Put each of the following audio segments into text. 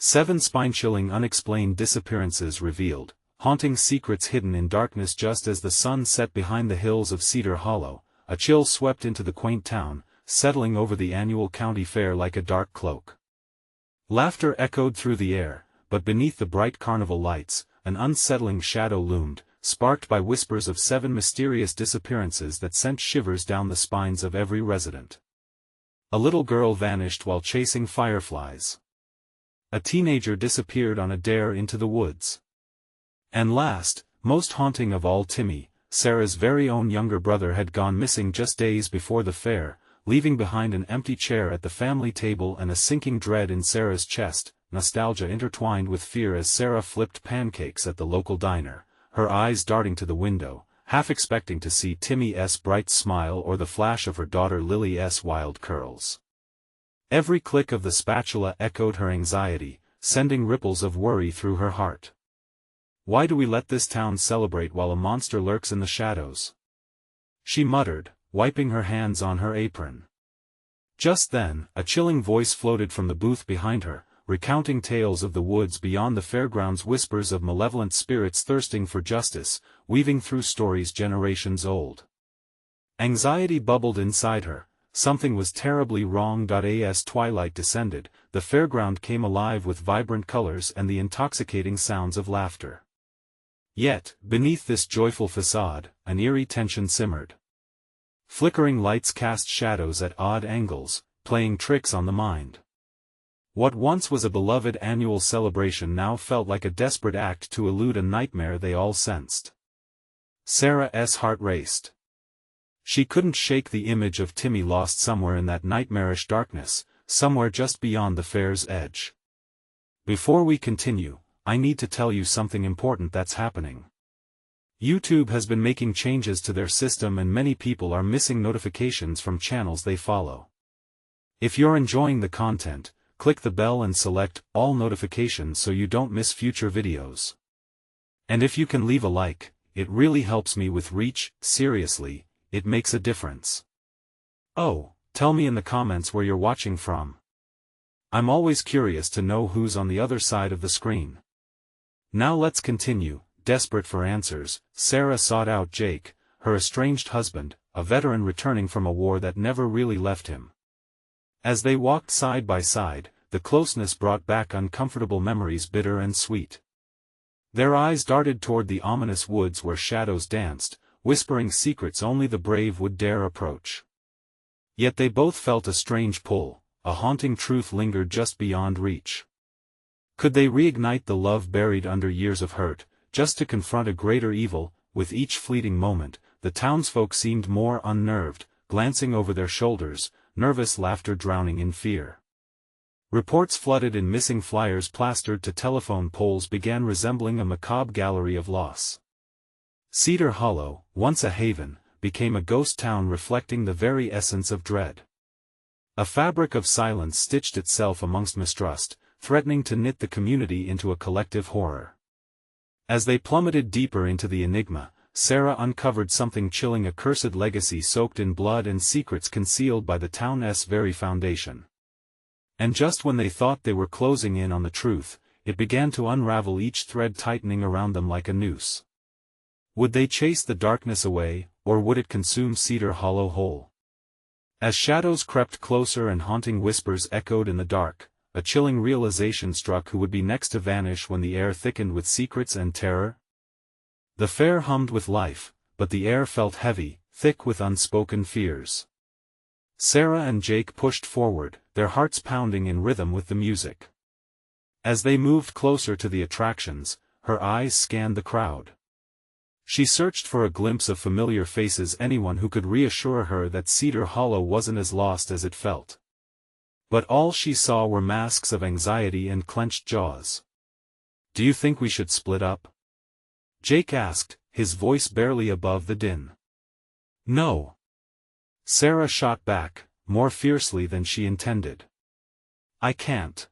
7 spine-chilling unexplained disappearances revealed, haunting secrets hidden in darkness. Just as the sun set behind the hills of Cedar Hollow, a chill swept into the quaint town, settling over the annual county fair like a dark cloak. Laughter echoed through the air, but beneath the bright carnival lights, an unsettling shadow loomed, sparked by whispers of 7 mysterious disappearances that sent shivers down the spines of every resident. A little girl vanished while chasing fireflies. A teenager disappeared on a dare into the woods. And last, most haunting of all, Timmy, Sarah's very own younger brother, had gone missing just days before the fair, leaving behind an empty chair at the family table and a sinking dread in Sarah's chest, nostalgia intertwined with fear as Sarah flipped pancakes at the local diner, her eyes darting to the window, half expecting to see Timmy's bright smile or the flash of her daughter Lily's wild curls. Every click of the spatula echoed her anxiety, sending ripples of worry through her heart. Why do we let this town celebrate while a monster lurks in the shadows? She muttered, wiping her hands on her apron. Just then, a chilling voice floated from the booth behind her, recounting tales of the woods beyond the fairgrounds, whispers of malevolent spirits thirsting for justice, weaving through stories generations old. Anxiety bubbled inside her. Something was terribly wrong. As twilight descended, the fairground came alive with vibrant colors and the intoxicating sounds of laughter. Yet, beneath this joyful facade, an eerie tension simmered. Flickering lights cast shadows at odd angles, playing tricks on the mind. What once was a beloved annual celebration now felt like a desperate act to elude a nightmare they all sensed. Sarah's heart raced. She couldn't shake the image of Timmy lost somewhere in that nightmarish darkness, somewhere just beyond the fair's edge. Before we continue, I need to tell you something important that's happening. YouTube has been making changes to their system and many people are missing notifications from channels they follow. If you're enjoying the content, click the bell and select all notifications so you don't miss future videos. And if you can leave a like, it really helps me with reach. Seriously, it makes a difference. Oh, tell me in the comments where you're watching from. I'm always curious to know who's on the other side of the screen. Now let's continue. Desperate for answers, Sarah sought out Jake, her estranged husband, a veteran returning from a war that never really left him. As they walked side by side, the closeness brought back uncomfortable memories, bitter and sweet. Their eyes darted toward the ominous woods where shadows danced, whispering secrets only the brave would dare approach. Yet they both felt a strange pull, a haunting truth lingered just beyond reach. Could they reignite the love buried under years of hurt, just to confront a greater evil? With each fleeting moment, the townsfolk seemed more unnerved, glancing over their shoulders, nervous laughter drowning in fear. Reports flooded in, missing flyers plastered to telephone poles began resembling a macabre gallery of loss. Cedar Hollow, once a haven, became a ghost town reflecting the very essence of dread. A fabric of silence stitched itself amongst mistrust, threatening to knit the community into a collective horror. As they plummeted deeper into the enigma, Sarah uncovered something chilling, a cursed legacy soaked in blood and secrets concealed by the town's very foundation. And just when they thought they were closing in on the truth, it began to unravel, each thread tightening around them like a noose. Would they chase the darkness away, or would it consume Cedar Hollow whole? As shadows crept closer and haunting whispers echoed in the dark, a chilling realization struck: who would be next to vanish when the air thickened with secrets and terror? The fair hummed with life, but the air felt heavy, thick with unspoken fears. Sarah and Jake pushed forward, their hearts pounding in rhythm with the music. As they moved closer to the attractions, her eyes scanned the crowd. She searched for a glimpse of familiar faces, anyone who could reassure her that Cedar Hollow wasn't as lost as it felt. But all she saw were masks of anxiety and clenched jaws. "Do you think we should split up?" Jake asked, his voice barely above the din. "No." Sarah shot back, more fiercely than she intended. I can't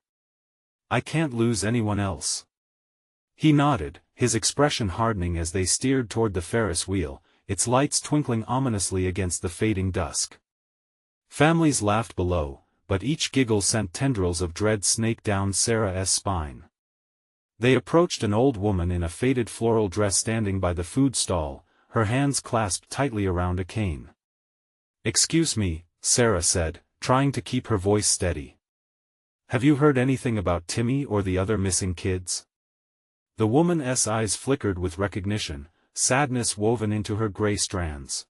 lose anyone else." He nodded, his expression hardening as they steered toward the Ferris wheel, its lights twinkling ominously against the fading dusk. Families laughed below, but each giggle sent tendrils of dread snake down Sarah's spine. They approached an old woman in a faded floral dress standing by the food stall, her hands clasped tightly around a cane. "Excuse me," Sarah said, trying to keep her voice steady. "Have you heard anything about Timmy or the other missing kids?" The woman's eyes flickered with recognition, sadness woven into her gray strands.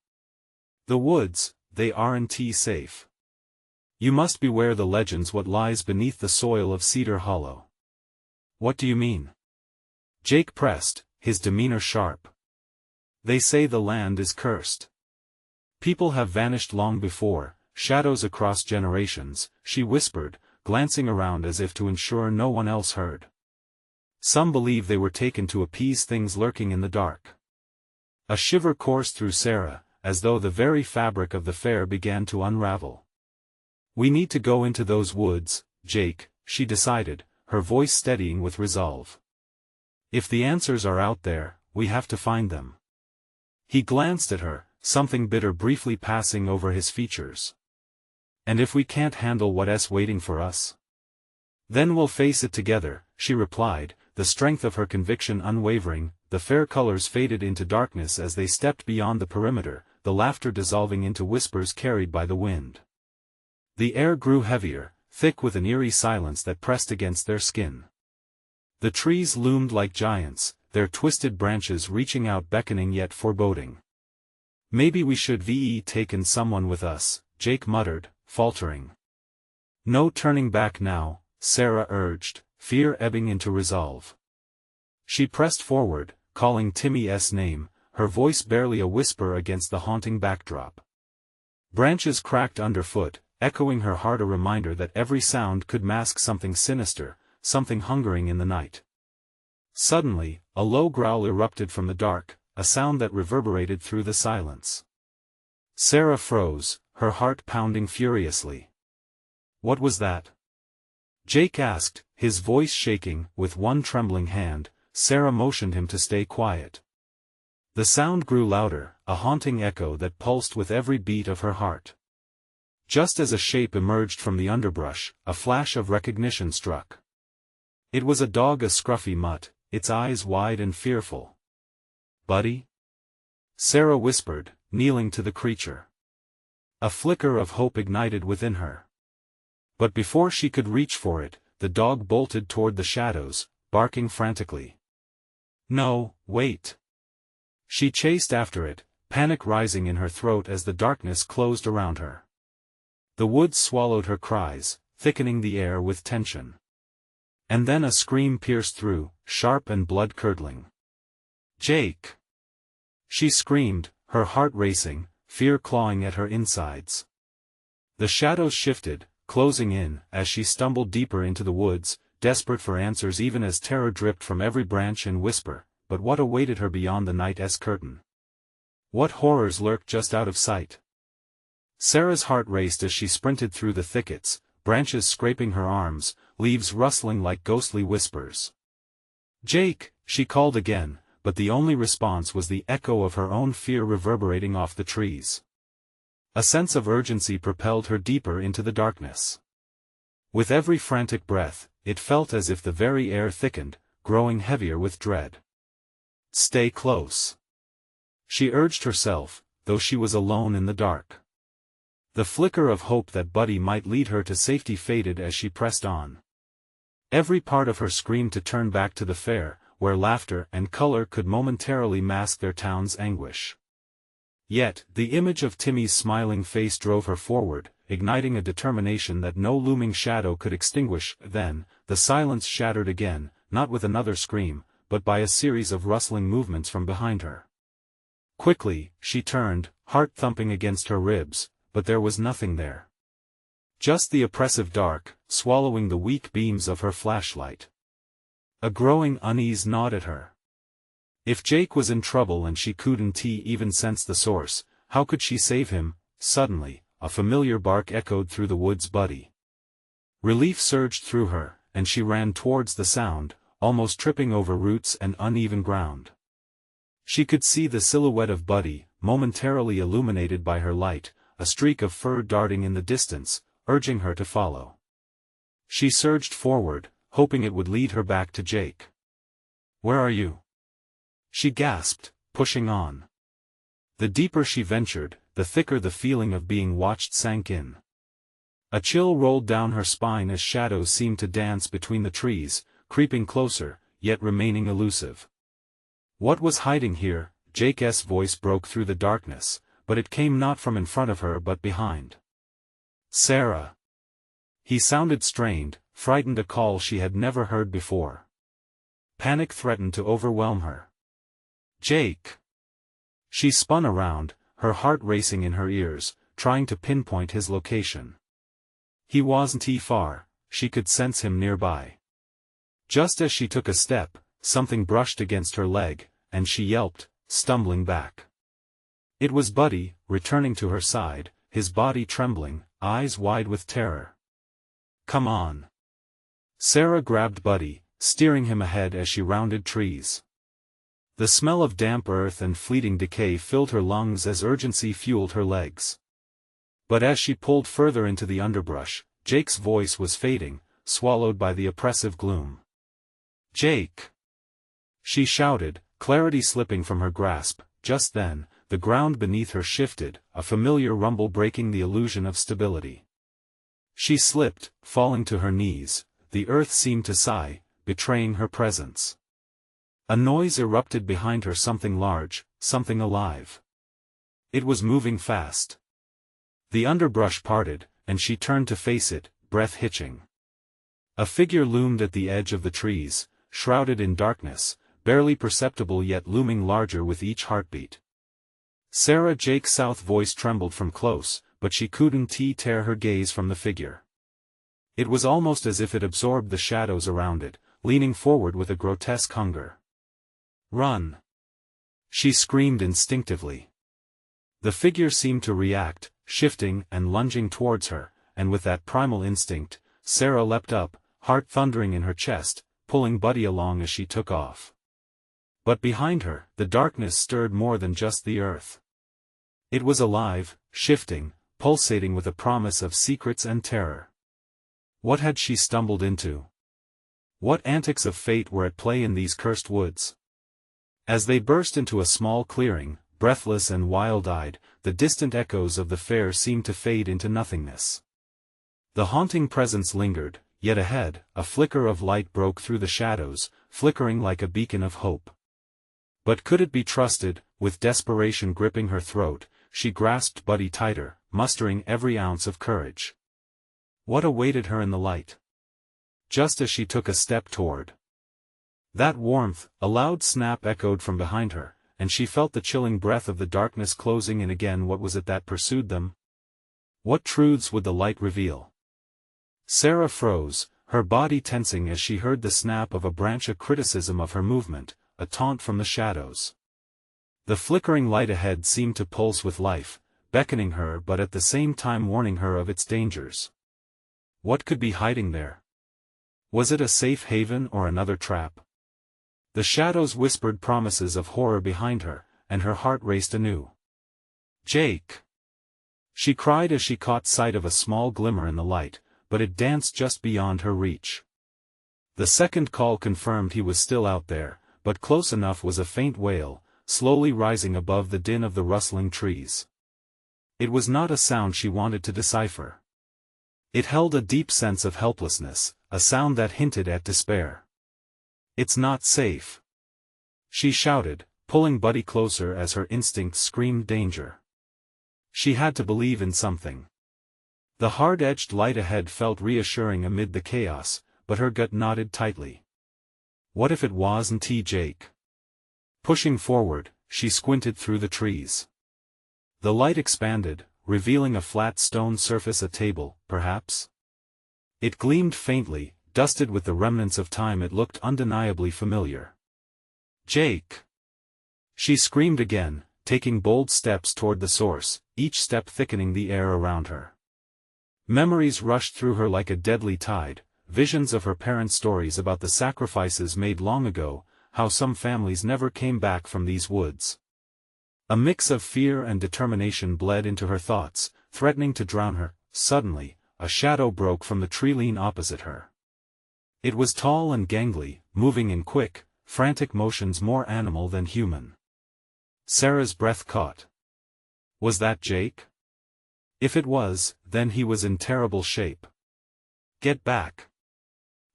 "The woods, they aren't safe. You must beware the legends what lies beneath the soil of Cedar Hollow." "What do you mean?" Jake pressed, his demeanor sharp. "They say the land is cursed. People have vanished long before, shadows across generations," she whispered, glancing around as if to ensure no one else heard. "Some believe they were taken to appease things lurking in the dark." A shiver coursed through Sarah, as though the very fabric of the fair began to unravel. "We need to go into those woods, Jake," she decided, her voice steadying with resolve. "If the answers are out there, we have to find them." He glanced at her, something bitter briefly passing over his features. "And if we can't handle what's waiting for us? Then we'll face it together," she replied, the strength of her conviction unwavering. The fair colors faded into darkness as they stepped beyond the perimeter, the laughter dissolving into whispers carried by the wind. The air grew heavier, thick with an eerie silence that pressed against their skin. The trees loomed like giants, their twisted branches reaching out beckoning yet foreboding. "Maybe we should taken someone with us," Jake muttered, faltering. "No turning back now," Sarah urged, fear ebbing into resolve. She pressed forward, calling Timmy's name, her voice barely a whisper against the haunting backdrop. Branches cracked underfoot, echoing her heart, a reminder that every sound could mask something sinister, something hungering in the night. Suddenly, a low growl erupted from the dark, a sound that reverberated through the silence. Sarah froze, her heart pounding furiously. "What was that?" Jake asked, his voice shaking. With one trembling hand, Sarah motioned him to stay quiet. The sound grew louder, a haunting echo that pulsed with every beat of her heart. Just as a shape emerged from the underbrush, a flash of recognition struck. It was a dog, a scruffy mutt, its eyes wide and fearful. "Buddy?" Sarah whispered, kneeling to the creature. A flicker of hope ignited within her. But before she could reach for it, the dog bolted toward the shadows, barking frantically. "No, wait!" She chased after it, panic rising in her throat as the darkness closed around her. The woods swallowed her cries, thickening the air with tension. And then a scream pierced through, sharp and blood-curdling. "Jake!" She screamed, her heart racing, fear clawing at her insides. The shadows shifted, closing in, as she stumbled deeper into the woods, desperate for answers even as terror dripped from every branch and whisper. But what awaited her beyond the night's curtain? What horrors lurked just out of sight? Sarah's heart raced as she sprinted through the thickets, branches scraping her arms, leaves rustling like ghostly whispers. "Jake!" she called again, but the only response was the echo of her own fear reverberating off the trees. A sense of urgency propelled her deeper into the darkness. With every frantic breath, it felt as if the very air thickened, growing heavier with dread. "Stay close," she urged herself, though she was alone in the dark. The flicker of hope that Buddy might lead her to safety faded as she pressed on. Every part of her screamed to turn back to the fair, where laughter and color could momentarily mask their town's anguish. Yet, the image of Timmy's smiling face drove her forward, igniting a determination that no looming shadow could extinguish. Then, the silence shattered again, not with another scream, but by a series of rustling movements from behind her. Quickly, she turned, heart thumping against her ribs, but there was nothing there. Just the oppressive dark, swallowing the weak beams of her flashlight. A growing unease gnawed at her. If Jake was in trouble and she couldn't even sense the source, how could she save him? Suddenly, a familiar bark echoed through the woods. Buddy. Relief surged through her, and she ran towards the sound, almost tripping over roots and uneven ground. She could see the silhouette of Buddy, momentarily illuminated by her light, a streak of fur darting in the distance, urging her to follow. She surged forward, hoping it would lead her back to Jake. "Where are you?" she gasped, pushing on. The deeper she ventured, the thicker the feeling of being watched sank in. A chill rolled down her spine as shadows seemed to dance between the trees, creeping closer, yet remaining elusive. What was hiding here? Jake's voice broke through the darkness, but it came not from in front of her but behind. "Sarah." He sounded strained, frightened, a call she had never heard before. Panic threatened to overwhelm her. "Jake!" She spun around, her heart racing in her ears, trying to pinpoint his location. He wasn't far, she could sense him nearby. Just as she took a step, something brushed against her leg, and she yelped, stumbling back. It was Buddy, returning to her side, his body trembling, eyes wide with terror. "Come on." Sarah grabbed Buddy, steering him ahead as she rounded trees. The smell of damp earth and fleeting decay filled her lungs as urgency fueled her legs. But as she pulled further into the underbrush, Jake's voice was fading, swallowed by the oppressive gloom. "Jake!" she shouted, clarity slipping from her grasp. Just then, the ground beneath her shifted, a familiar rumble breaking the illusion of stability. She slipped, falling to her knees. The earth seemed to sigh, betraying her presence. A noise erupted behind her, something large, something alive. It was moving fast. The underbrush parted, and she turned to face it, breath hitching. A figure loomed at the edge of the trees, shrouded in darkness, barely perceptible yet looming larger with each heartbeat. Sarah. Jake's south voice trembled from close, but she couldn't tear her gaze from the figure. It was almost as if it absorbed the shadows around it, leaning forward with a grotesque hunger. "Run!" she screamed instinctively. The figure seemed to react, shifting and lunging towards her, and with that primal instinct, Sarah leapt up, heart thundering in her chest, pulling Buddy along as she took off. But behind her, the darkness stirred more than just the earth. It was alive, shifting, pulsating with a promise of secrets and terror. What had she stumbled into? What antics of fate were at play in these cursed woods? As they burst into a small clearing, breathless and wild-eyed, the distant echoes of the fair seemed to fade into nothingness. The haunting presence lingered, yet ahead, a flicker of light broke through the shadows, flickering like a beacon of hope. But could it be trusted? With desperation gripping her throat, she grasped Buddy tighter, mustering every ounce of courage. What awaited her in the light? Just as she took a step toward that warmth, a loud snap echoed from behind her, and she felt the chilling breath of the darkness closing in again. What was it that pursued them? What truths would the light reveal? Sarah froze, her body tensing as she heard the snap of a branch, a criticism of her movement, a taunt from the shadows. The flickering light ahead seemed to pulse with life, beckoning her but at the same time warning her of its dangers. What could be hiding there? Was it a safe haven or another trap? The shadows whispered promises of horror behind her, and her heart raced anew. "Jake!" she cried as she caught sight of a small glimmer in the light, but it danced just beyond her reach. The second call confirmed he was still out there, but close enough was a faint wail, slowly rising above the din of the rustling trees. It was not a sound she wanted to decipher. It held a deep sense of helplessness, a sound that hinted at despair. "It's not safe!" she shouted, pulling Buddy closer as her instincts screamed danger. She had to believe in something. The hard-edged light ahead felt reassuring amid the chaos, but her gut knotted tightly. What if it wasn't Jake? Pushing forward, she squinted through the trees. The light expanded, revealing a flat stone surface, a table, perhaps? It gleamed faintly, dusted with the remnants of time. It looked undeniably familiar. "Jake!" she screamed again, taking bold steps toward the source, each step thickening the air around her. Memories rushed through her like a deadly tide, visions of her parents' stories about the sacrifices made long ago, how some families never came back from these woods. A mix of fear and determination bled into her thoughts, threatening to drown her. Suddenly, a shadow broke from the tree-line opposite her. It was tall and gangly, moving in quick, frantic motions more animal than human. Sarah's breath caught. Was that Jake? If it was, then he was in terrible shape. Get back!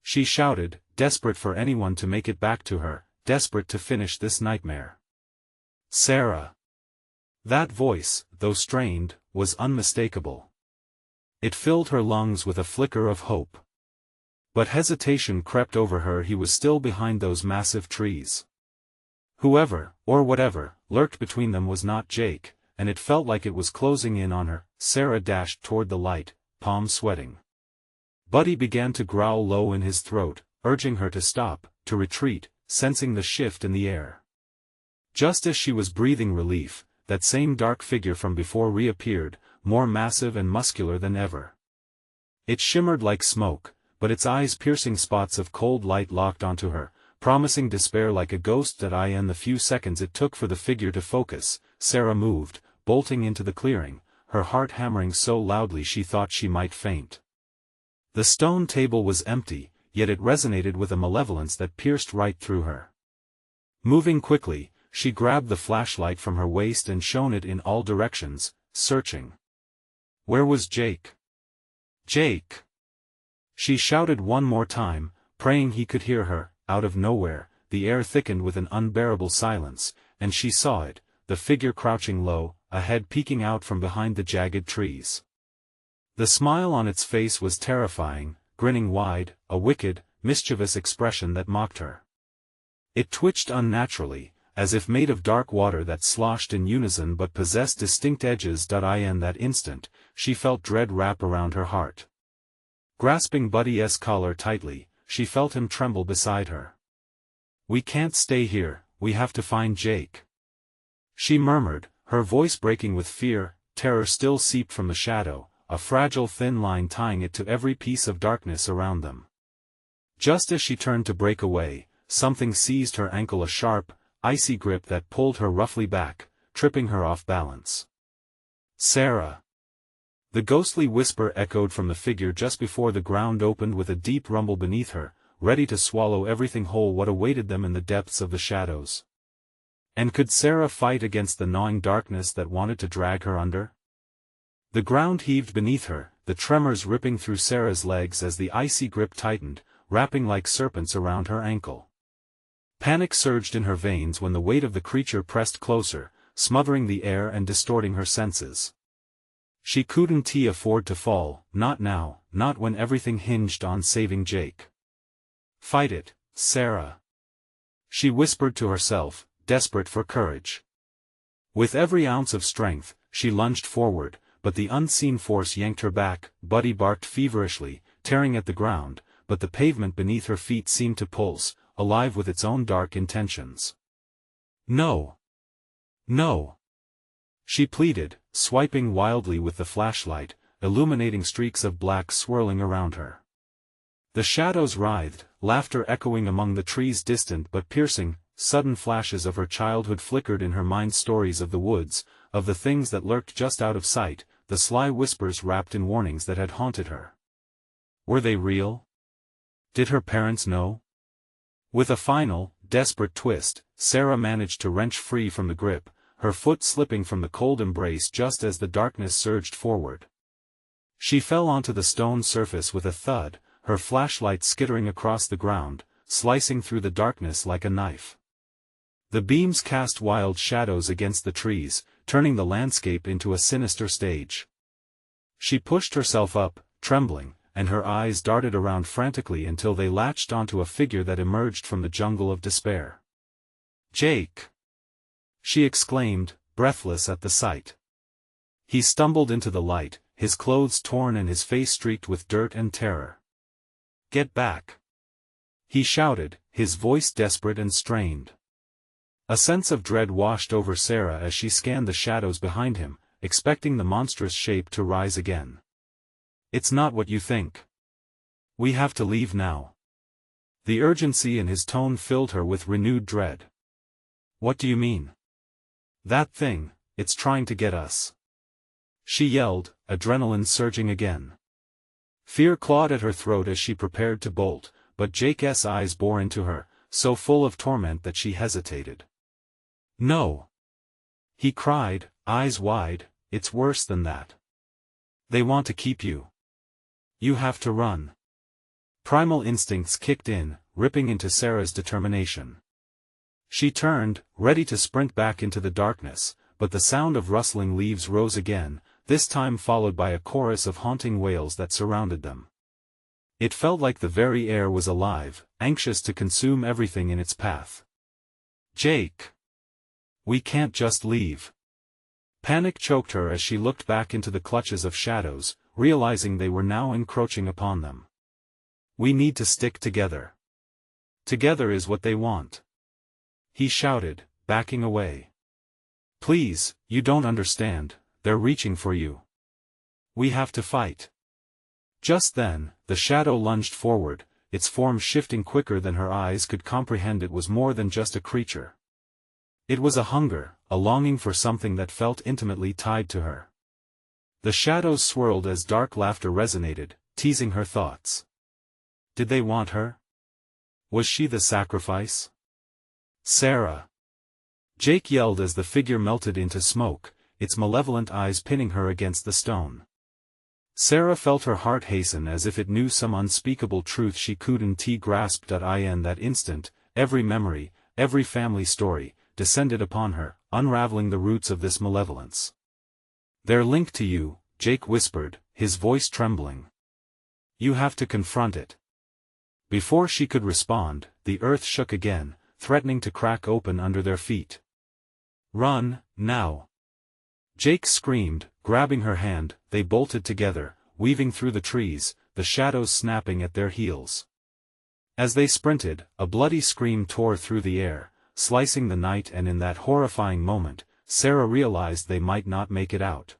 She shouted, desperate for anyone to make it back to her, desperate to finish this nightmare. Sarah! That voice, though strained, was unmistakable. It filled her lungs with a flicker of hope. But hesitation crept over her. He was still behind those massive trees. Whoever, or whatever, lurked between them was not Jake, and it felt like it was closing in on her. Sarah dashed toward the light, palms sweating. Buddy began to growl low in his throat, urging her to stop, to retreat, sensing the shift in the air. Just as she was breathing relief, that same dark figure from before reappeared, more massive and muscular than ever. It shimmered like smoke, but its eyes-piercing spots of cold light locked onto her, promising despair like a ghost. In the few seconds it took for the figure to focus, Sarah moved, bolting into the clearing, her heart hammering so loudly she thought she might faint. The stone table was empty, yet it resonated with a malevolence that pierced right through her. Moving quickly, she grabbed the flashlight from her waist and shone it in all directions, searching. Where was Jake? Jake! She shouted one more time, praying he could hear her. Out of nowhere, the air thickened with an unbearable silence, and she saw it, the figure crouching low, a head peeking out from behind the jagged trees. The smile on its face was terrifying, grinning wide, a wicked, mischievous expression that mocked her. It twitched unnaturally, as if made of dark water that sloshed in unison but possessed distinct edges. In that instant, she felt dread wrap around her heart. Grasping Buddy's collar tightly, she felt him tremble beside her. We can't stay here, we have to find Jake. She murmured, her voice breaking with fear. Terror still seeped from the shadow, a fragile thin line tying it to every piece of darkness around them. Just as she turned to break away, something seized her ankle, a sharp, icy grip that pulled her roughly back, tripping her off balance. Sarah! The ghostly whisper echoed from the figure just before the ground opened with a deep rumble beneath her, ready to swallow everything whole. What awaited them in the depths of the shadows? And could Sarah fight against the gnawing darkness that wanted to drag her under? The ground heaved beneath her, the tremors ripping through Sarah's legs as the icy grip tightened, wrapping like serpents around her ankle. Panic surged in her veins when the weight of the creature pressed closer, smothering the air and distorting her senses. She couldn't afford to fall, not now, not when everything hinged on saving Jake. Fight it, Sarah. She whispered to herself, desperate for courage. With every ounce of strength, she lunged forward, but the unseen force yanked her back. Buddy barked feverishly, tearing at the ground, but the pavement beneath her feet seemed to pulse, alive with its own dark intentions. No! No! She pleaded, swiping wildly with the flashlight, illuminating streaks of black swirling around her. The shadows writhed, laughter echoing among the trees, distant but piercing. Sudden flashes of her childhood flickered in her mind, stories of the woods, of the things that lurked just out of sight, the sly whispers wrapped in warnings that had haunted her. Were they real? Did her parents know? With a final, desperate twist, Sarah managed to wrench free from the grip, her foot slipping from the cold embrace just as the darkness surged forward. She fell onto the stone surface with a thud, her flashlight skittering across the ground, slicing through the darkness like a knife. The beams cast wild shadows against the trees, turning the landscape into a sinister stage. She pushed herself up, trembling, and her eyes darted around frantically until they latched onto a figure that emerged from the jungle of despair. Jake! She exclaimed, breathless at the sight. He stumbled into the light, his clothes torn and his face streaked with dirt and terror. Get back! He shouted, his voice desperate and strained. A sense of dread washed over Sarah as she scanned the shadows behind him, expecting the monstrous shape to rise again. It's not what you think. We have to leave now. The urgency in his tone filled her with renewed dread. What do you mean? That thing, it's trying to get us. She yelled, adrenaline surging again. Fear clawed at her throat as she prepared to bolt, but Jake's eyes bore into her, so full of torment that she hesitated. "No!" he cried, eyes wide. "It's worse than that. They want to keep you. You have to run." Primal instincts kicked in, ripping into Sarah's determination. She turned, ready to sprint back into the darkness, but the sound of rustling leaves rose again, this time followed by a chorus of haunting wails that surrounded them. It felt like the very air was alive, anxious to consume everything in its path. "Jake! We can't just leave." Panic choked her as she looked back into the clutches of shadows, realizing they were now encroaching upon them. "We need to stick together. Together is what they want," he shouted, backing away. "Please, you don't understand, they're reaching for you. We have to fight." Just then, the shadow lunged forward, its form shifting quicker than her eyes could comprehend. It was more than just a creature. It was a hunger, a longing for something that felt intimately tied to her. The shadows swirled as dark laughter resonated, teasing her thoughts. Did they want her? Was she the sacrifice? "Sarah!" Jake yelled as the figure melted into smoke, its malevolent eyes pinning her against the stone. Sarah felt her heart hasten as if it knew some unspeakable truth she couldn't grasp. In that instant, every memory, every family story, descended upon her, unraveling the roots of this malevolence. "They're linked to you," Jake whispered, his voice trembling. "You have to confront it." Before she could respond, the earth shook again, threatening to crack open under their feet. "Run, now!" Jake screamed, grabbing her hand. They bolted together, weaving through the trees, the shadows snapping at their heels. As they sprinted, a bloody scream tore through the air, slicing the night, and in that horrifying moment, Sarah realized they might not make it out.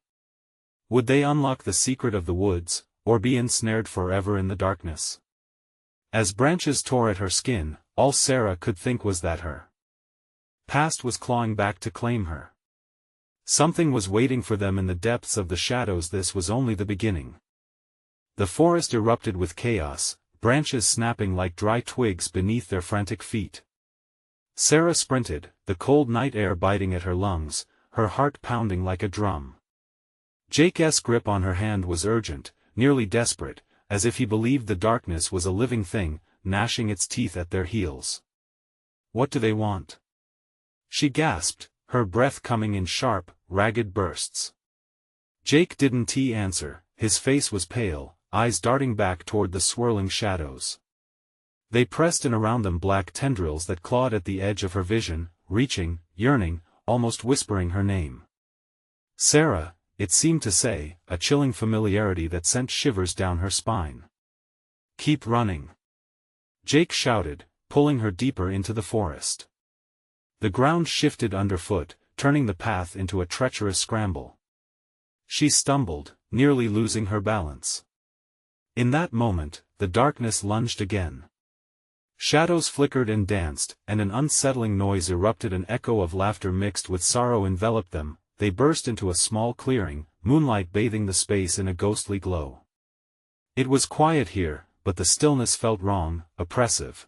Would they unlock the secret of the woods, or be ensnared forever in the darkness? As branches tore at her skin, all Sarah could think was that her past was clawing back to claim her. Something was waiting for them in the depths of the shadows. This was only the beginning. The forest erupted with chaos, branches snapping like dry twigs beneath their frantic feet. Sarah sprinted, the cold night air biting at her lungs, her heart pounding like a drum. Jake's grip on her hand was urgent, nearly desperate, as if he believed the darkness was a living thing, gnashing its teeth at their heels. "What do they want?" she gasped, her breath coming in sharp, ragged bursts. Jake didn't answer, his face was pale, eyes darting back toward the swirling shadows. They pressed in around them, black tendrils that clawed at the edge of her vision, reaching, yearning, almost whispering her name. "Sarah," it seemed to say, a chilling familiarity that sent shivers down her spine. "Keep running," Jake shouted, pulling her deeper into the forest. The ground shifted underfoot, turning the path into a treacherous scramble. She stumbled, nearly losing her balance. In that moment, the darkness lunged again. Shadows flickered and danced, and an unsettling noise erupted. An echo of laughter mixed with sorrow enveloped them. They burst into a small clearing, moonlight bathing the space in a ghostly glow. It was quiet here, but the stillness felt wrong, oppressive.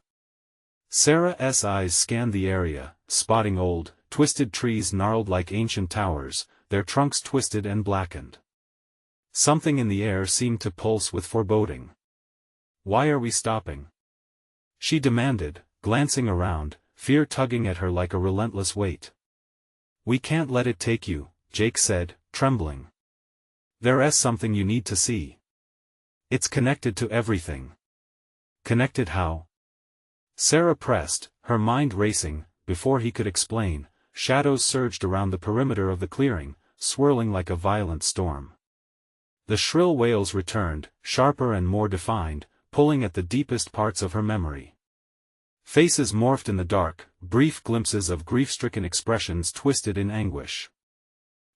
Sarah's eyes scanned the area, spotting old, twisted trees gnarled like ancient towers, their trunks twisted and blackened. Something in the air seemed to pulse with foreboding. "Why are we stopping?" she demanded, glancing around, fear tugging at her like a relentless weight. "We can't let it take you," Jake said, trembling. "There's something you need to see. It's connected to everything." "Connected how?" Sarah pressed, her mind racing. Before he could explain, shadows surged around the perimeter of the clearing, swirling like a violent storm. The shrill wails returned, sharper and more defined, pulling at the deepest parts of her memory. Faces morphed in the dark, brief glimpses of grief-stricken expressions twisted in anguish.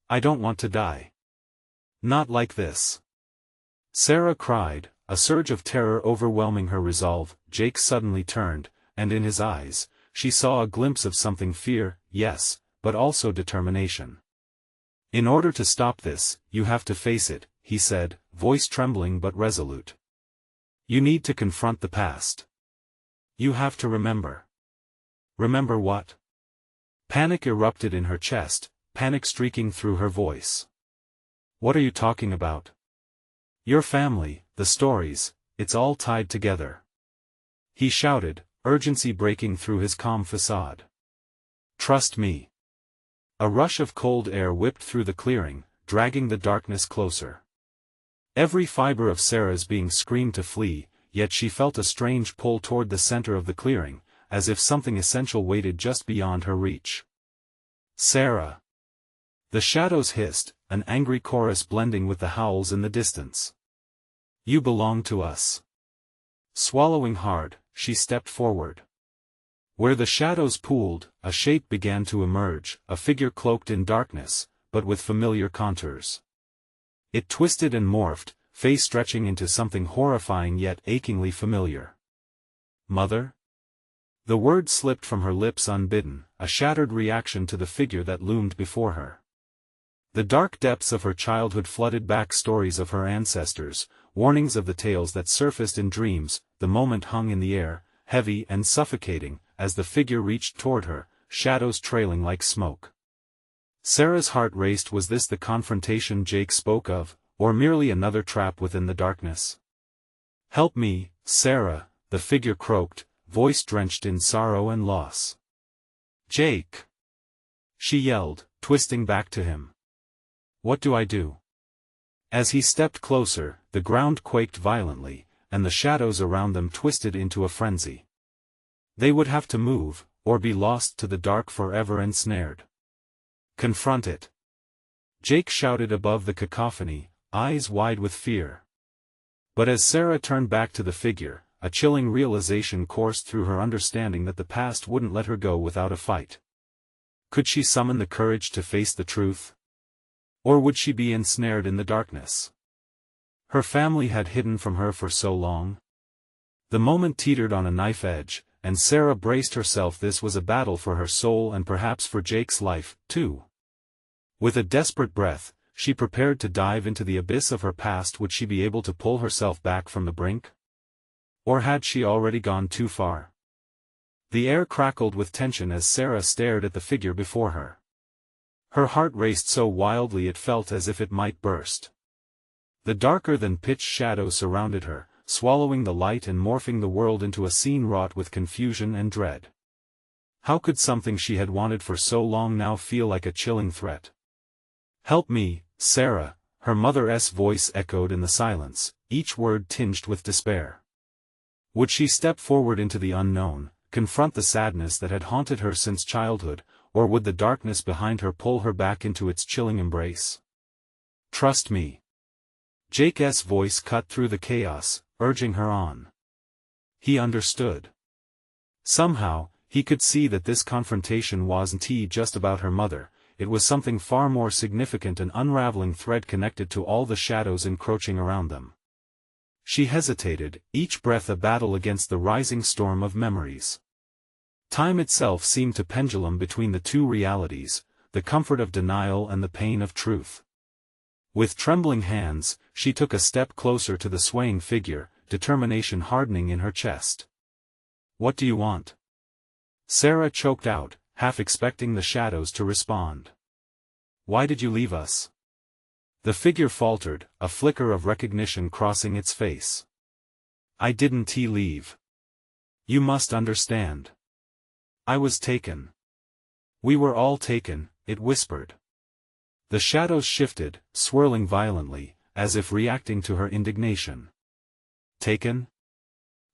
"I don't want to die. Not like this," Sarah cried, a surge of terror overwhelming her resolve. Jake suddenly turned, and in his eyes, she saw a glimpse of something: fear, yes, but also determination. "In order to stop this, you have to face it," he said, voice trembling but resolute. You need to confront the past. You have to remember. Remember what? Panic erupted in her chest, panic streaking through her voice. What are you talking about? Your family, the stories, it's all tied together. He shouted, urgency breaking through his calm facade. Trust me. A rush of cold air whipped through the clearing, dragging the darkness closer. Every fiber of Sarah's being screamed to flee, yet she felt a strange pull toward the center of the clearing, as if something essential waited just beyond her reach. Sarah! The shadows hissed, an angry chorus blending with the howls in the distance. You belong to us. Swallowing hard, she stepped forward. Where the shadows pooled, a shape began to emerge, a figure cloaked in darkness, but with familiar contours. It twisted and morphed, face stretching into something horrifying yet achingly familiar. Mother? The word slipped from her lips unbidden, a shattered reaction to the figure that loomed before her. The dark depths of her childhood flooded back stories of her ancestors, warnings of the tales that surfaced in dreams. The moment hung in the air, heavy and suffocating, as the figure reached toward her, shadows trailing like smoke. Sarah's heart raced. Was this the confrontation Jake spoke of, or merely another trap within the darkness? Help me, Sarah, the figure croaked, voice drenched in sorrow and loss. Jake! She yelled, twisting back to him. What do I do? As he stepped closer, the ground quaked violently, and the shadows around them twisted into a frenzy. They would have to move, or be lost to the dark forever ensnared. Confront it. Jake shouted above the cacophony, eyes wide with fear. But as Sarah turned back to the figure, a chilling realization coursed through her, understanding that the past wouldn't let her go without a fight. Could she summon the courage to face the truth? Or would she be ensnared in the darkness her family had hidden from her for so long? The moment teetered on a knife edge, and Sarah braced herself. This was a battle for her soul and perhaps for Jake's life, too. With a desperate breath, she prepared to dive into the abyss of her past. Would she be able to pull herself back from the brink? Or had she already gone too far? The air crackled with tension as Sarah stared at the figure before her. Her heart raced so wildly it felt as if it might burst. The darker-than-pitch shadow surrounded her, swallowing the light and morphing the world into a scene wrought with confusion and dread. How could something she had wanted for so long now feel like a chilling threat? Help me, Sarah, her mother's voice echoed in the silence, each word tinged with despair. Would she step forward into the unknown, confront the sadness that had haunted her since childhood, or would the darkness behind her pull her back into its chilling embrace? Trust me. Jake's voice cut through the chaos, urging her on. He understood. Somehow, he could see that this confrontation wasn't just about her mother. It was something far more significant, an unraveling thread connected to all the shadows encroaching around them. She hesitated, each breath a battle against the rising storm of memories. Time itself seemed to pendulum between the two realities, the comfort of denial and the pain of truth. With trembling hands, she took a step closer to the swaying figure, determination hardening in her chest. What do you want? Sarah choked out, half expecting the shadows to respond. Why did you leave us? The figure faltered, a flicker of recognition crossing its face. I didn't leave. You must understand. I was taken. We were all taken, it whispered. The shadows shifted, swirling violently, as if reacting to her indignation. Taken?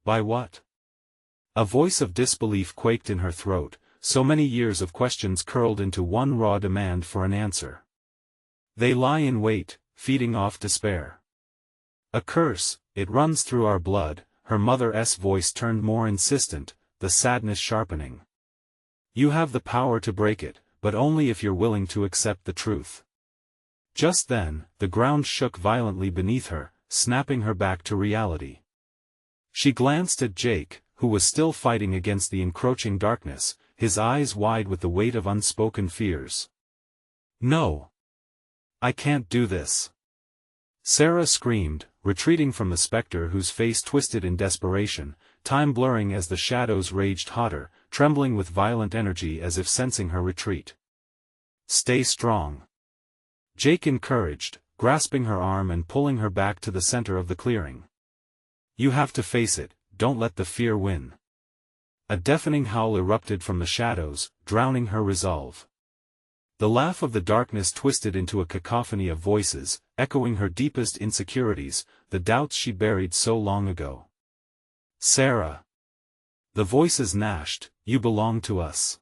By what? A voice of disbelief quaked in her throat, so many years of questions curled into one raw demand for an answer. They lie in wait, feeding off despair. A curse, it runs through our blood, her mother's voice turned more insistent, the sadness sharpening. You have the power to break it, but only if you're willing to accept the truth. Just then, the ground shook violently beneath her, snapping her back to reality. She glanced at Jake, who was still fighting against the encroaching darkness, his eyes wide with the weight of unspoken fears. No! I can't do this! Sarah screamed, retreating from the spectre whose face twisted in desperation, time blurring as the shadows raged hotter, trembling with violent energy as if sensing her retreat. "Stay strong," Jake encouraged, grasping her arm and pulling her back to the center of the clearing. "You have to face it, don't let the fear win." A deafening howl erupted from the shadows, drowning her resolve. The laugh of the darkness twisted into a cacophony of voices, echoing her deepest insecurities, the doubts she buried so long ago. "Sarah," the voices gnashed, "you belong to us.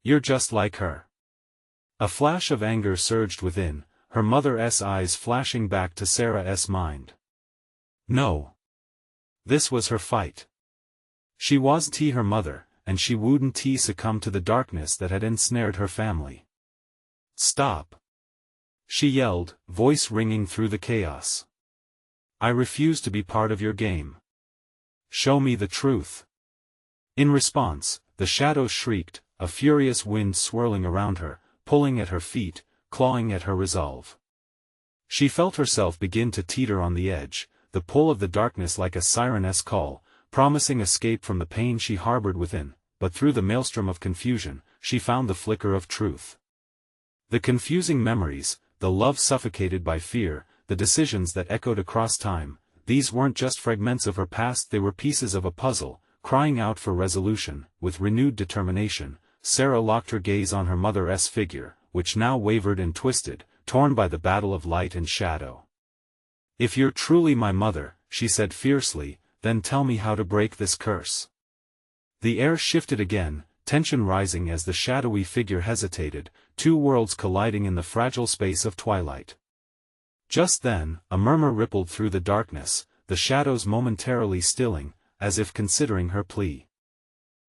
You're just like her." A flash of anger surged within, her mother's eyes flashing back to Sarah's mind. No. This was her fight. She wasn't her mother, and she wouldn't succumb to the darkness that had ensnared her family. "Stop!" she yelled, voice ringing through the chaos. "I refuse to be part of your game. Show me the truth." In response, the shadows shrieked, a furious wind swirling around her, pulling at her feet, clawing at her resolve. She felt herself begin to teeter on the edge, the pull of the darkness like a siren's call, promising escape from the pain she harbored within, but through the maelstrom of confusion, she found the flicker of truth. The confusing memories, the love suffocated by fear, the decisions that echoed across time, these weren't just fragments of her past, they were pieces of a puzzle, crying out for resolution. With renewed determination, Sarah locked her gaze on her mother's figure, which now wavered and twisted, torn by the battle of light and shadow. "If you're truly my mother," she said fiercely, "then tell me how to break this curse." The air shifted again, tension rising as the shadowy figure hesitated, two worlds colliding in the fragile space of twilight. Just then, a murmur rippled through the darkness, the shadows momentarily stilling, as if considering her plea.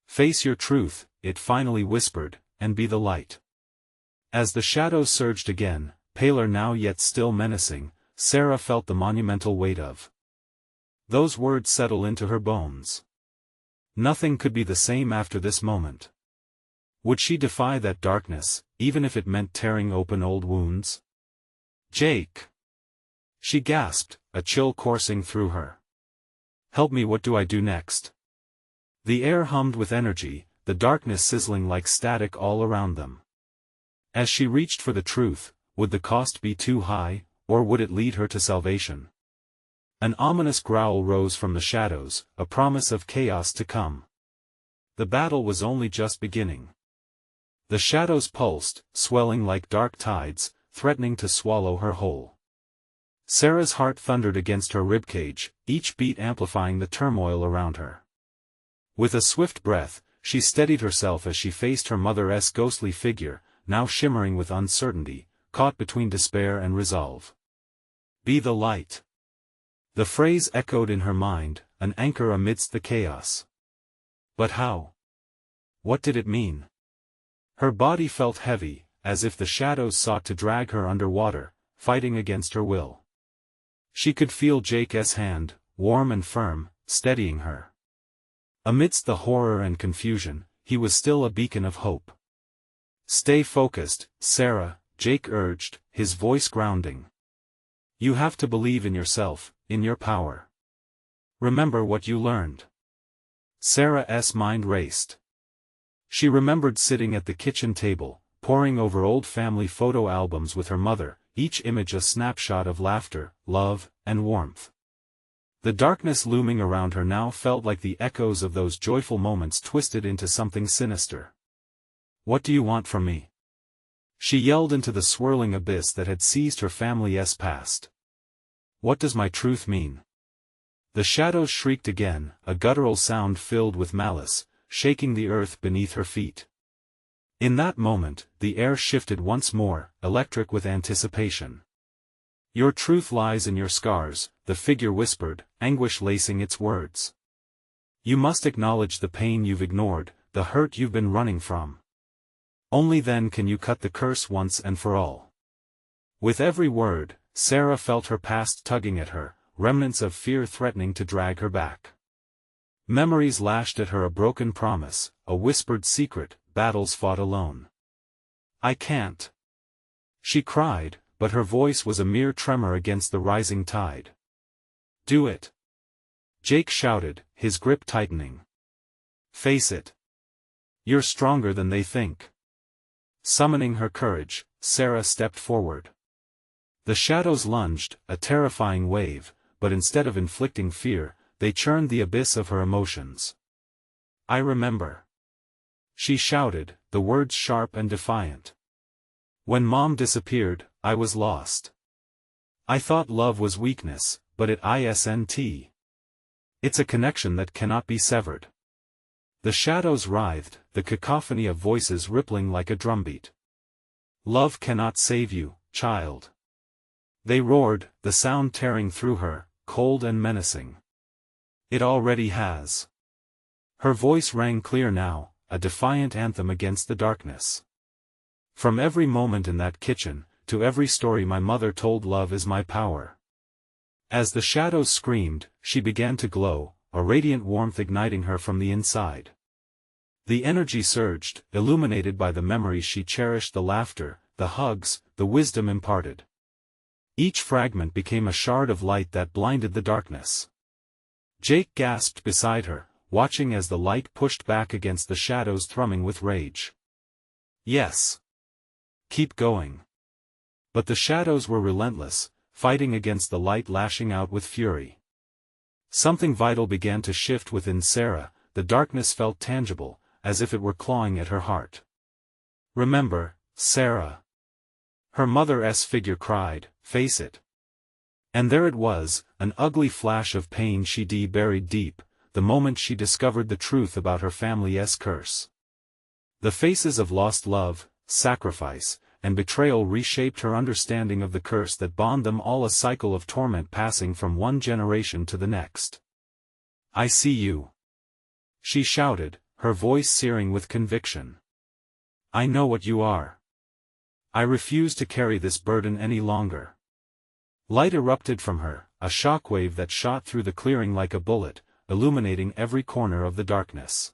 "Face your truth," it finally whispered, "and be the light." As the shadows surged again, paler now yet still menacing, Sarah felt the monumental weight of those words settle into her bones. Nothing could be the same after this moment. Would she defy that darkness, even if it meant tearing open old wounds? "Jake!" she gasped, a chill coursing through her. "Help me, what do I do next?" The air hummed with energy, the darkness sizzling like static all around them. As she reached for the truth, would the cost be too high, or would it lead her to salvation? An ominous growl rose from the shadows, a promise of chaos to come. The battle was only just beginning. The shadows pulsed, swelling like dark tides, threatening to swallow her whole. Sarah's heart thundered against her ribcage, each beat amplifying the turmoil around her. With a swift breath, she steadied herself as she faced her mother's ghostly figure, now shimmering with uncertainty, caught between despair and resolve. "Be the light." The phrase echoed in her mind, an anchor amidst the chaos. But how? What did it mean? Her body felt heavy, as if the shadows sought to drag her underwater, fighting against her will. She could feel Jake's hand, warm and firm, steadying her. Amidst the horror and confusion, he was still a beacon of hope. "Stay focused, Sarah," Jake urged, his voice grounding. "You have to believe in yourself, in your power. Remember what you learned." Sarah's mind raced. She remembered sitting at the kitchen table, poring over old family photo albums with her mother, each image a snapshot of laughter, love, and warmth. The darkness looming around her now felt like the echoes of those joyful moments twisted into something sinister. "What do you want from me?" she yelled into the swirling abyss that had seized her family's past. "What does my truth mean?" The shadows shrieked again, a guttural sound filled with malice, shaking the earth beneath her feet. In that moment, the air shifted once more, electric with anticipation. "Your truth lies in your scars," the figure whispered, anguish lacing its words. "You must acknowledge the pain you've ignored, the hurt you've been running from. Only then can you cut the curse once and for all." With every word, Sarah felt her past tugging at her, remnants of fear threatening to drag her back. Memories lashed at her, a broken promise, a whispered secret, battles fought alone. "I can't," she cried, but her voice was a mere tremor against the rising tide. Do it. Jake shouted, his grip tightening. Face it. You're stronger than they think. Summoning her courage, Sarah stepped forward. The shadows lunged, a terrifying wave, but instead of inflicting fear, they churned the abyss of her emotions. I remember. She shouted, the words sharp and defiant. When Mom disappeared, I was lost. I thought love was weakness, but it isn't. It's a connection that cannot be severed. The shadows writhed, the cacophony of voices rippling like a drumbeat. Love cannot save you, child. They roared, the sound tearing through her, cold and menacing. It already has. Her voice rang clear now, a defiant anthem against the darkness. From every moment in that kitchen, to every story my mother told, love is my power. As the shadows screamed, she began to glow, a radiant warmth igniting her from the inside. The energy surged, illuminated by the memories she cherished, the laughter, the hugs, the wisdom imparted. Each fragment became a shard of light that blinded the darkness. Jake gasped beside her, watching as the light pushed back against the shadows, thrumming with rage. Yes. Keep going. But the shadows were relentless, fighting against the light, lashing out with fury. Something vital began to shift within Sarah, the darkness felt tangible, as if it were clawing at her heart. Remember, Sarah. Her mother's figure cried, face it. And there it was, an ugly flash of pain she'd buried deep, the moment she discovered the truth about her family's curse. The faces of lost love, sacrifice, and betrayal reshaped her understanding of the curse that bound them all, a cycle of torment passing from one generation to the next. I see you. She shouted, her voice searing with conviction. I know what you are. I refuse to carry this burden any longer. Light erupted from her, a shockwave that shot through the clearing like a bullet, illuminating every corner of the darkness.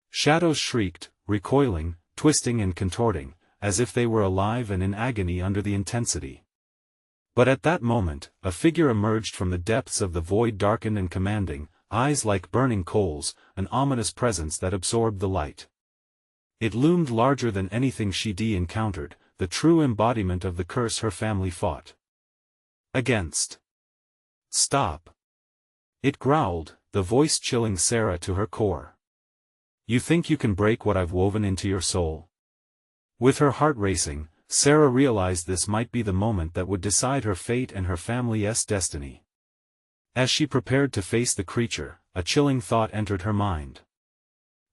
Shadows shrieked, recoiling, twisting and contorting, as if they were alive and in agony under the intensity. But at that moment, a figure emerged from the depths of the void, darkened and commanding, eyes like burning coals, an ominous presence that absorbed the light. It loomed larger than anything she'd encountered, the true embodiment of the curse her family fought against. Stop. It growled, the voice chilling Sarah to her core. You think you can break what I've woven into your soul? With her heart racing, Sarah realized this might be the moment that would decide her fate and her family's destiny. As she prepared to face the creature, a chilling thought entered her mind.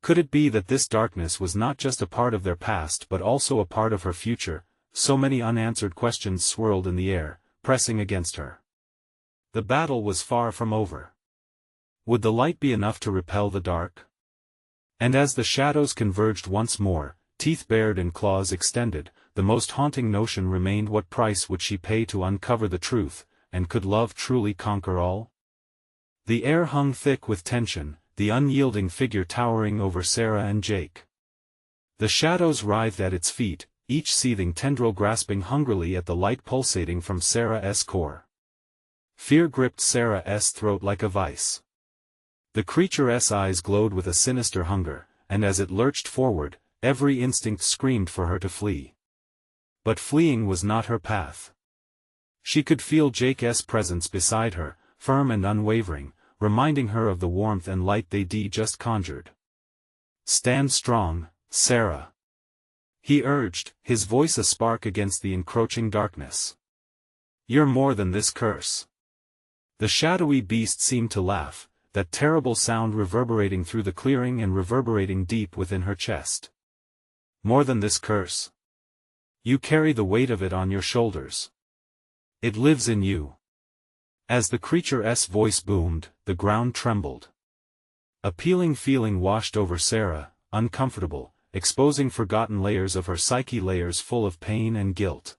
Could it be that this darkness was not just a part of their past but also a part of her future? So many unanswered questions swirled in the air, pressing against her. The battle was far from over. Would the light be enough to repel the dark? And as the shadows converged once more, teeth bared and claws extended, the most haunting notion remained: what price would she pay to uncover the truth, and could love truly conquer all? The air hung thick with tension, the unyielding figure towering over Sarah and Jake. The shadows writhed at its feet, each seething tendril grasping hungrily at the light pulsating from Sarah's core. Fear gripped Sarah's throat like a vice. The creature's eyes glowed with a sinister hunger, and as it lurched forward, every instinct screamed for her to flee. But fleeing was not her path. She could feel Jake's presence beside her, firm and unwavering, reminding her of the warmth and light they'd just conjured. Stand strong, Sarah. He urged, his voice a spark against the encroaching darkness. You're more than this curse. The shadowy beast seemed to laugh, that terrible sound reverberating through the clearing and reverberating deep within her chest. More than this curse. You carry the weight of it on your shoulders. It lives in you. As the creature's voice boomed, the ground trembled. A peeling feeling washed over Sarah, uncomfortable, exposing forgotten layers of her psyche, layers full of pain and guilt.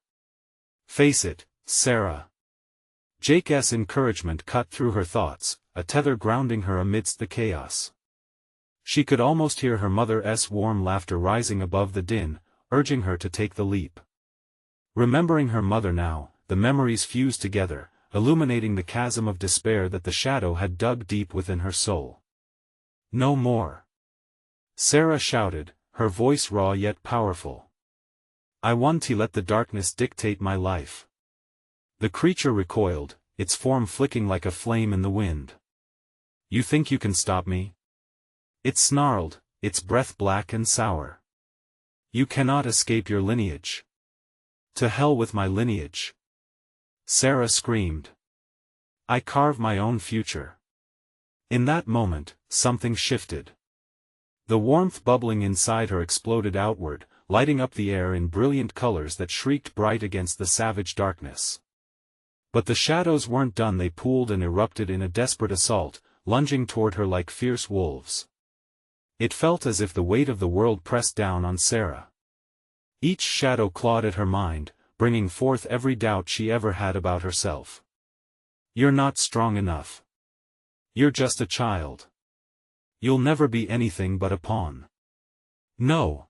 Face it, Sarah. Jake's encouragement cut through her thoughts, a tether grounding her amidst the chaos. She could almost hear her mother's warm laughter rising above the din, urging her to take the leap. Remembering her mother now, the memories fused together, illuminating the chasm of despair that the shadow had dug deep within her soul. "No more!" Sarah shouted, her voice raw yet powerful. "I want to let the darkness dictate my life." The creature recoiled, its form flicking like a flame in the wind. "You think you can stop me?" It snarled, its breath black and sour. "You cannot escape your lineage." "To hell with my lineage!" Sarah screamed. "I carve my own future." In that moment, something shifted. The warmth bubbling inside her exploded outward, lighting up the air in brilliant colors that shrieked bright against the savage darkness. But the shadows weren't done. They pooled and erupted in a desperate assault, lunging toward her like fierce wolves. It felt as if the weight of the world pressed down on Sarah. Each shadow clawed at her mind, bringing forth every doubt she ever had about herself. "You're not strong enough. You're just a child. You'll never be anything but a pawn." "No!"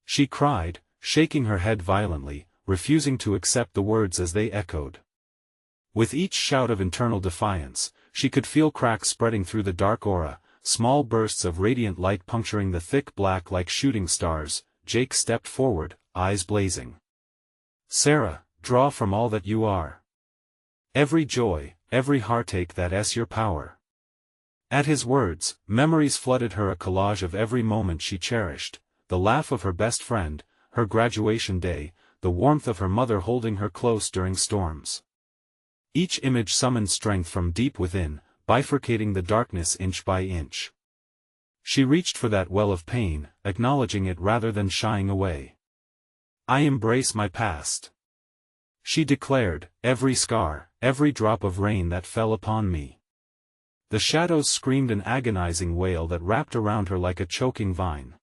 she cried, shaking her head violently, refusing to accept the words as they echoed. With each shout of internal defiance, she could feel cracks spreading through the dark aura, small bursts of radiant light puncturing the thick black like shooting stars. Jake stepped forward, eyes blazing. "Sarah, draw from all that you are. Every joy, every heartache, that's your power." At his words, memories flooded her, a collage of every moment she cherished, the laugh of her best friend, her graduation day, the warmth of her mother holding her close during storms. Each image summoned strength from deep within, bifurcating the darkness inch by inch. She reached for that well of pain, acknowledging it rather than shying away. "I embrace my past," she declared, "every scar, every drop of rain that fell upon me." The shadows screamed an agonizing wail that wrapped around her like a choking vine.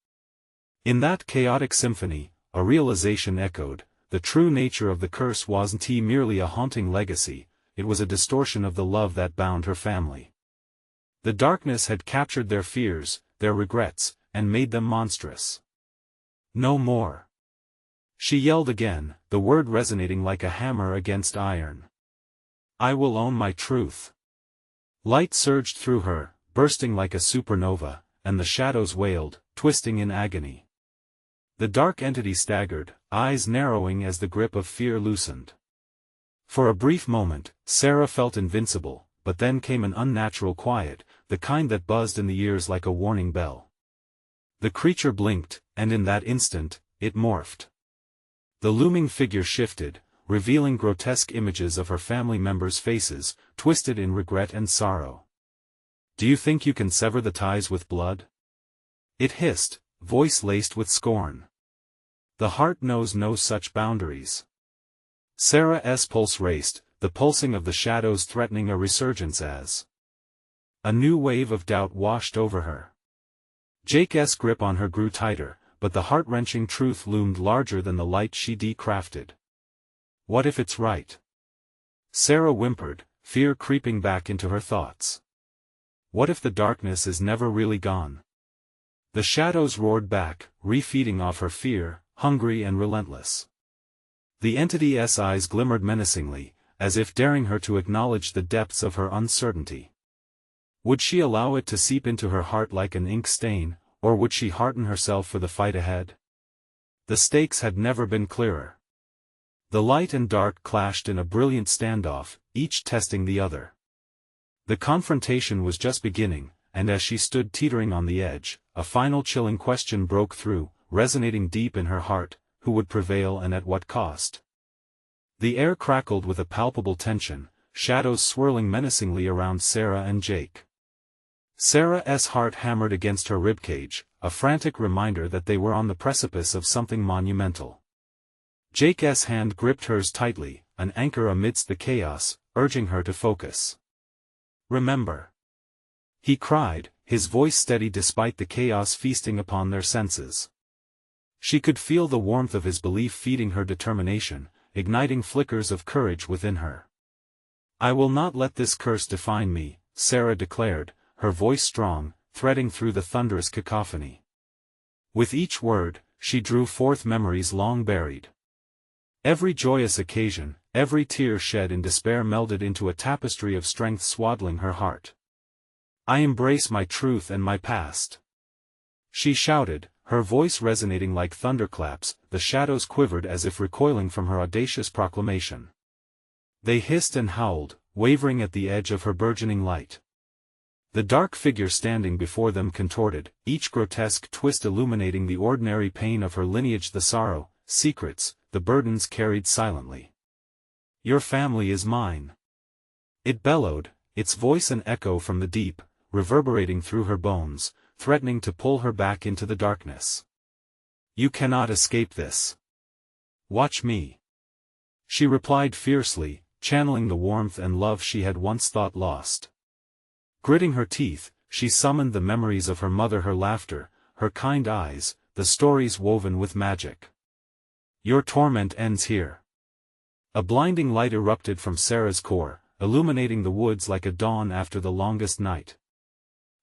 In that chaotic symphony, a realization echoed: the true nature of the curse wasn't merely a haunting legacy, it was a distortion of the love that bound her family. The darkness had captured their fears, their regrets, and made them monstrous. "No more!" she yelled again, the word resonating like a hammer against iron. "I will own my truth." Light surged through her, bursting like a supernova, and the shadows wailed, twisting in agony. The dark entity staggered, eyes narrowing as the grip of fear loosened. For a brief moment, Sarah felt invincible, but then came an unnatural quiet, the kind that buzzed in the ears like a warning bell. The creature blinked, and in that instant, it morphed. The looming figure shifted, revealing grotesque images of her family members' faces, twisted in regret and sorrow. "Do you think you can sever the ties with blood?" it hissed, voice laced with scorn. "The heart knows no such boundaries." Sarah's pulse raced, the pulsing of the shadows threatening a resurgence as a new wave of doubt washed over her. Jake's grip on her grew tighter, but the heart-wrenching truth loomed larger than the light she crafted. "What if it's right?" Sarah whimpered, fear creeping back into her thoughts. "What if the darkness is never really gone?" The shadows roared back, refeeding off her fear, hungry and relentless. The entity's eyes glimmered menacingly, as if daring her to acknowledge the depths of her uncertainty. Would she allow it to seep into her heart like an ink stain, or would she hearten herself for the fight ahead? The stakes had never been clearer. The light and dark clashed in a brilliant standoff, each testing the other. The confrontation was just beginning, and as she stood teetering on the edge, a final chilling question broke through, resonating deep in her heart: who would prevail and at what cost? The air crackled with a palpable tension, shadows swirling menacingly around Sarah and Jake. Sarah's heart hammered against her ribcage, a frantic reminder that they were on the precipice of something monumental. Jake's hand gripped hers tightly, an anchor amidst the chaos, urging her to focus. "Remember," he cried, his voice steady despite the chaos feasting upon their senses. She could feel the warmth of his belief feeding her determination, igniting flickers of courage within her. "I will not let this curse define me," Sarah declared, her voice strong, threading through the thunderous cacophony. With each word, she drew forth memories long buried. Every joyous occasion, every tear shed in despair melded into a tapestry of strength swaddling her heart. "I embrace my truth and my past," she shouted, her voice resonating like thunderclaps. The shadows quivered as if recoiling from her audacious proclamation. They hissed and howled, wavering at the edge of her burgeoning light. The dark figure standing before them contorted, each grotesque twist illuminating the ordinary pain of her lineage, the sorrow, secrets, the burdens carried silently. "Your family is mine," it bellowed, its voice an echo from the deep, reverberating through her bones, threatening to pull her back into the darkness. "You cannot escape this. Watch me," she replied fiercely, channeling the warmth and love she had once thought lost. Gritting her teeth, she summoned the memories of her mother, her laughter, her kind eyes, the stories woven with magic. "Your torment ends here." A blinding light erupted from Sarah's core, illuminating the woods like a dawn after the longest night.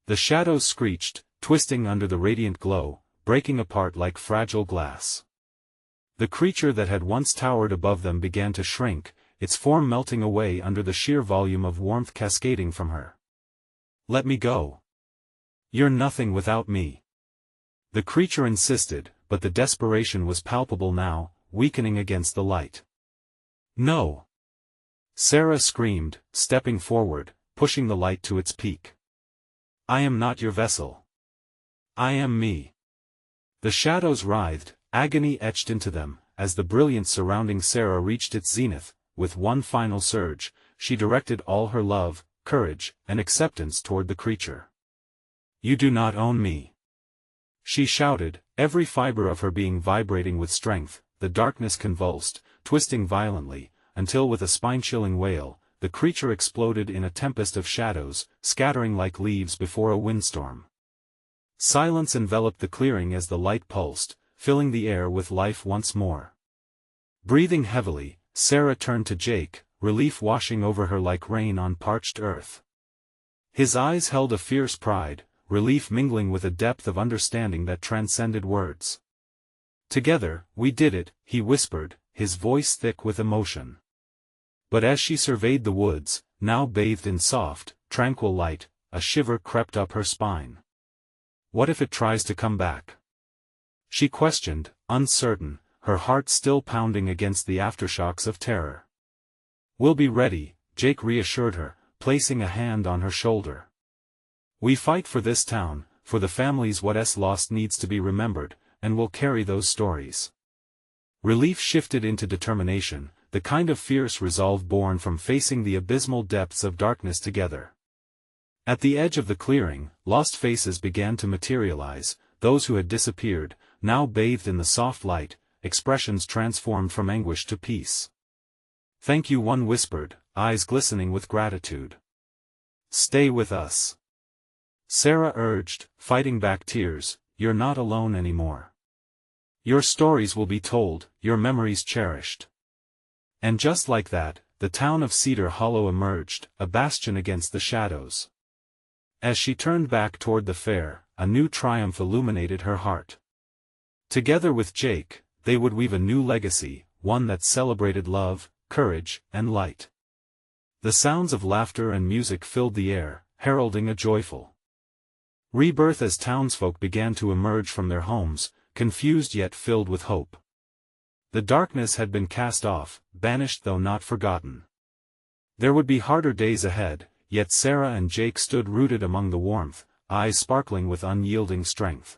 The shadows screeched, twisting under the radiant glow, breaking apart like fragile glass. The creature that had once towered above them began to shrink, its form melting away under the sheer volume of warmth cascading from her. "Let me go. You're nothing without me," the creature insisted, but the desperation was palpable now, weakening against the light. "No!" Sarah screamed, stepping forward, pushing the light to its peak. "I am not your vessel. I am me." The shadows writhed, agony etched into them, as the brilliance surrounding Sarah reached its zenith. With one final surge, she directed all her love, courage, and acceptance toward the creature. "You do not own me," she shouted, every fiber of her being vibrating with strength. The darkness convulsed, twisting violently, until with a spine-chilling wail, the creature exploded in a tempest of shadows, scattering like leaves before a windstorm. Silence enveloped the clearing as the light pulsed, filling the air with life once more. Breathing heavily, Sarah turned to Jake, relief washing over her like rain on parched earth. His eyes held a fierce pride, relief mingling with a depth of understanding that transcended words. "Together, we did it," he whispered, his voice thick with emotion. But as she surveyed the woods, now bathed in soft, tranquil light, a shiver crept up her spine. "What if it tries to come back?" she questioned, uncertain, her heart still pounding against the aftershocks of terror. "We'll be ready," Jake reassured her, placing a hand on her shoulder. "We fight for this town, for the families what's lost needs to be remembered, and we'll carry those stories." Relief shifted into determination, the kind of fierce resolve born from facing the abysmal depths of darkness together. At the edge of the clearing, lost faces began to materialize, those who had disappeared, now bathed in the soft light, expressions transformed from anguish to peace. "Thank you," one whispered, eyes glistening with gratitude. "Stay with us," Sarah urged, fighting back tears. "You're not alone anymore. Your stories will be told, your memories cherished." And just like that, the town of Cedar Hollow emerged, a bastion against the shadows. As she turned back toward the fair, a new triumph illuminated her heart. Together with Jake, they would weave a new legacy, one that celebrated love, courage, and light. The sounds of laughter and music filled the air, heralding a joyful rebirth as townsfolk began to emerge from their homes, confused yet filled with hope. The darkness had been cast off, banished though not forgotten. There would be harder days ahead, yet Sarah and Jake stood rooted among the warmth, eyes sparkling with unyielding strength.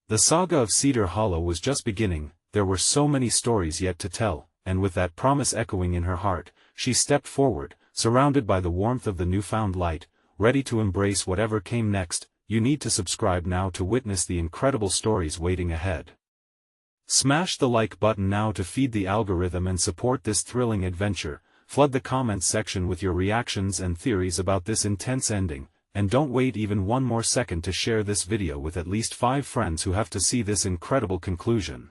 The saga of Cedar Hollow was just beginning, there were so many stories yet to tell, and with that promise echoing in her heart, she stepped forward, surrounded by the warmth of the newfound light, ready to embrace whatever came next. You need to subscribe now to witness the incredible stories waiting ahead. Smash the like button now to feed the algorithm and support this thrilling adventure. Flood the comments section with your reactions and theories about this intense ending, and don't wait even one more second to share this video with at least 5 friends who have to see this incredible conclusion.